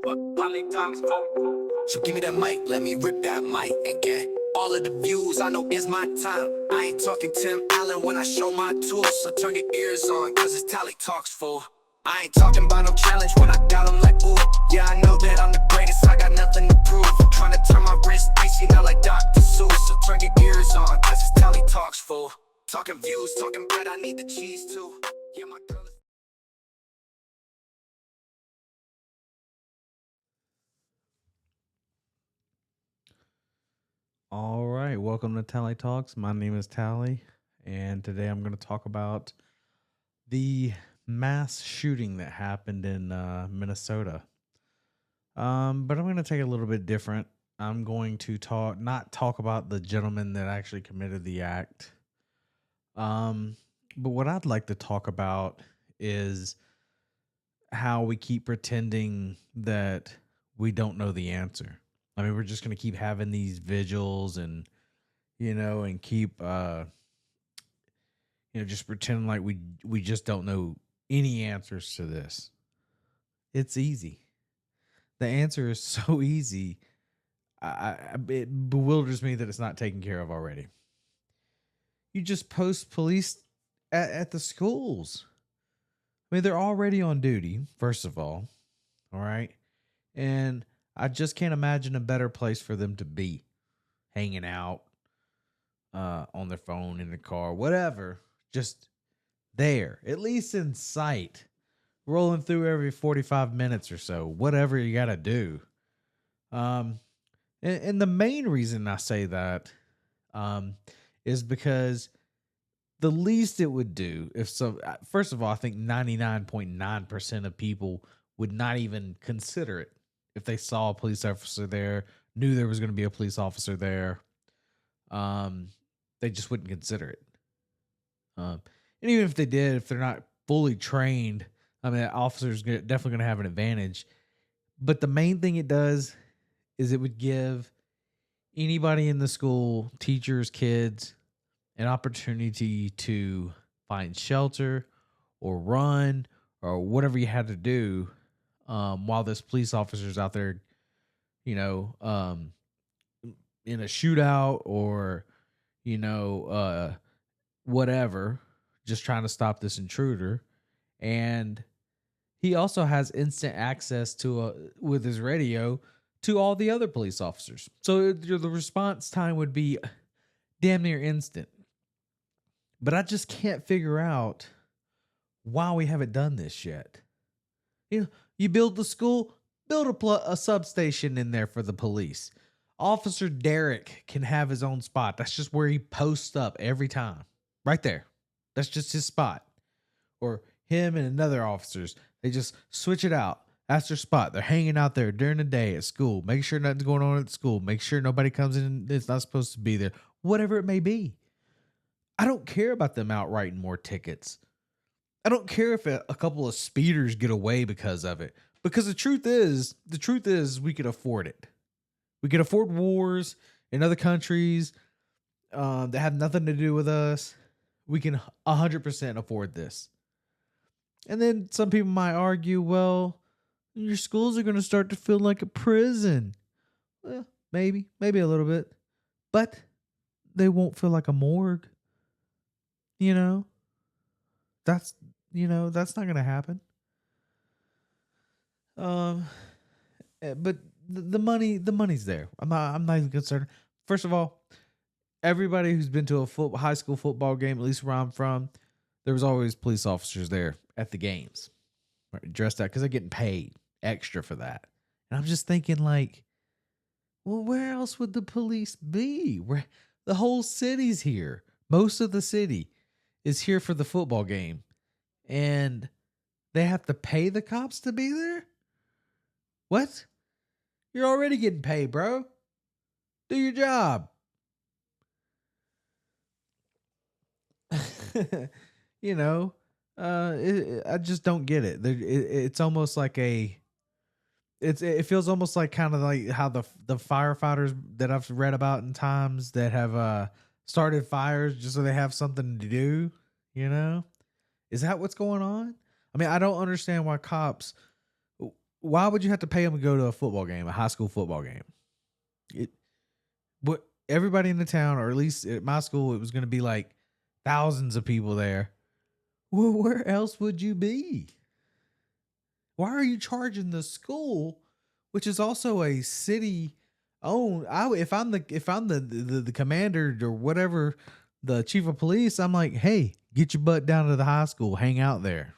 Talley Talks. So give me that mic, let me rip that mic and get all of the views. I know it's my time. I ain't talking Tim Allen when I show my tools. So turn your ears on, cause it's Talley Talks, fool. I ain't talking about no challenge when I got 'em like ooh. Yeah, I know that I'm the greatest, I got nothing to prove. I'm trying to turn my wrist icy now like Dr. Seuss. So turn your ears on, cause it's Talley Talks, fool. Talking views, talking bread, I need the cheese too. Yeah, my girl is All right, welcome to Talley Talks. My name is Tally, and today I'm going to talk about the mass shooting that happened in Minnesota. But I'm going to take it a little bit different. I'm going to not talk about the gentleman that actually committed the act. But what I'd like to talk about is how we keep pretending that we don't know the answer. I mean, we're just going to keep having these vigils and keep just pretending like we just don't know any answers to this. It's easy. The answer is so easy. It bewilders me that it's not taken care of already. You just post police at the schools. I mean, they're already on duty, first of all right? And I just can't imagine a better place for them to be, hanging out on their phone, in the car, whatever, just there, at least in sight, rolling through every 45 minutes or so, whatever you got to do. And the main reason I say that is because the least it would do if so, first of all, I think 99.9% of people would not even consider it if they saw a police officer there, knew there was going to be a police officer there. They just wouldn't consider it. And even if they did, if they're not fully trained, I mean, officers definitely going to have an advantage. But the main thing it does is it would give anybody in the school, teachers, kids, an opportunity to find shelter or run or whatever you had to do while this police officer's out there, in a shootout or, whatever, just trying to stop this intruder. And he also has instant access to with his radio to all the other police officers. So the response time would be damn near instant. But I just can't figure out why we haven't done this yet. You build the school, build a substation in there for the police. Officer Derek can have his own spot. That's just where he posts up every time. Right there. That's just his spot. Or him and another officers, they just switch it out. That's their spot. They're hanging out there during the day at school. Make sure nothing's going on at school. Make sure nobody comes in that's not supposed to be there. Whatever it may be. I don't care about them out writing more tickets. I don't care if a couple of speeders get away because of it. Because the truth is we could afford it. We could afford wars in other countries that have nothing to do with us. We can 100% afford this. And then some people might argue, well, your schools are going to start to feel like a prison. Well, maybe a little bit. But they won't feel like a morgue. That's not going to happen. But the money's there. I'm not even concerned. First of all, everybody who's been to a high school football game, at least where I'm from, there was always police officers there at the games, right, dressed out, because they're getting paid extra for that. And I'm just thinking, like, well, where else would the police be? Where the whole city's here. Most of the city is here for the football game, and they have to pay the cops to be there? What? You're already getting paid, bro. Do your job. I just don't get it. It's almost like it feels almost like kind of like how the firefighters that I've read about in times that have started fires just so they have something to do. Is that what's going on? I mean, I don't understand why cops Why would you have to pay them to go to a football game, a high school football game? It what everybody in the town, or at least at my school, it was going to be like thousands of people there. Well, where else would you be? Why are you charging the school, which is also a city owned? If I'm the commander or whatever, the chief of police, I'm like, hey, get your butt down to the high school, hang out there.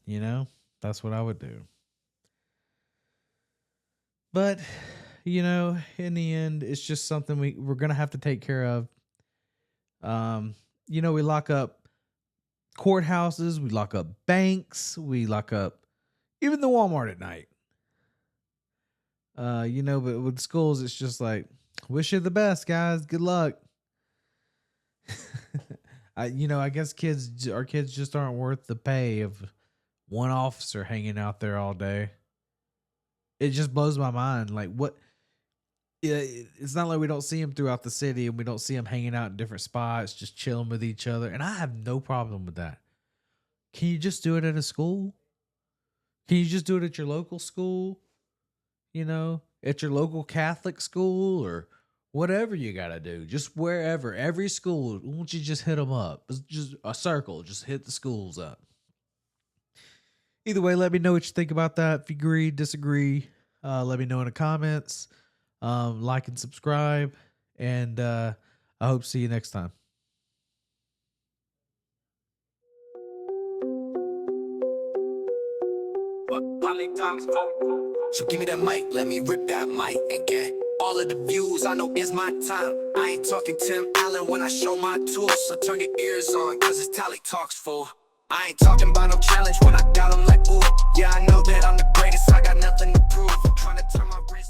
You know, that's what I would do. But in the end, it's just something we're gonna have to take care of. We lock up courthouses, we lock up banks, we lock up even the Walmart at night. But with schools, it's just like, wish you the best, guys. Good luck. I guess our kids just aren't worth the pay of one officer hanging out there all day. It just blows my mind. Like, what? It's not like we don't see them throughout the city and we don't see them hanging out in different spots, just chilling with each other. And I have no problem with that. Can you just do it at a school? Can you just do it at your local school? At your local Catholic school or whatever you got to do. Just wherever, every school, why don't you just hit them up? It's just a circle. Just hit the schools up. Either way, let me know what you think about that. If you agree, disagree, let me know in the comments. Like and subscribe. And I hope to see you next time. Talley Talks. So give me that mic, let me rip that mic and get all of the views. I know it's my time. I ain't talking Tim Allen when I show my tools. So turn your ears on, cause it's Talley Talks, fool. I ain't talking about no challenge.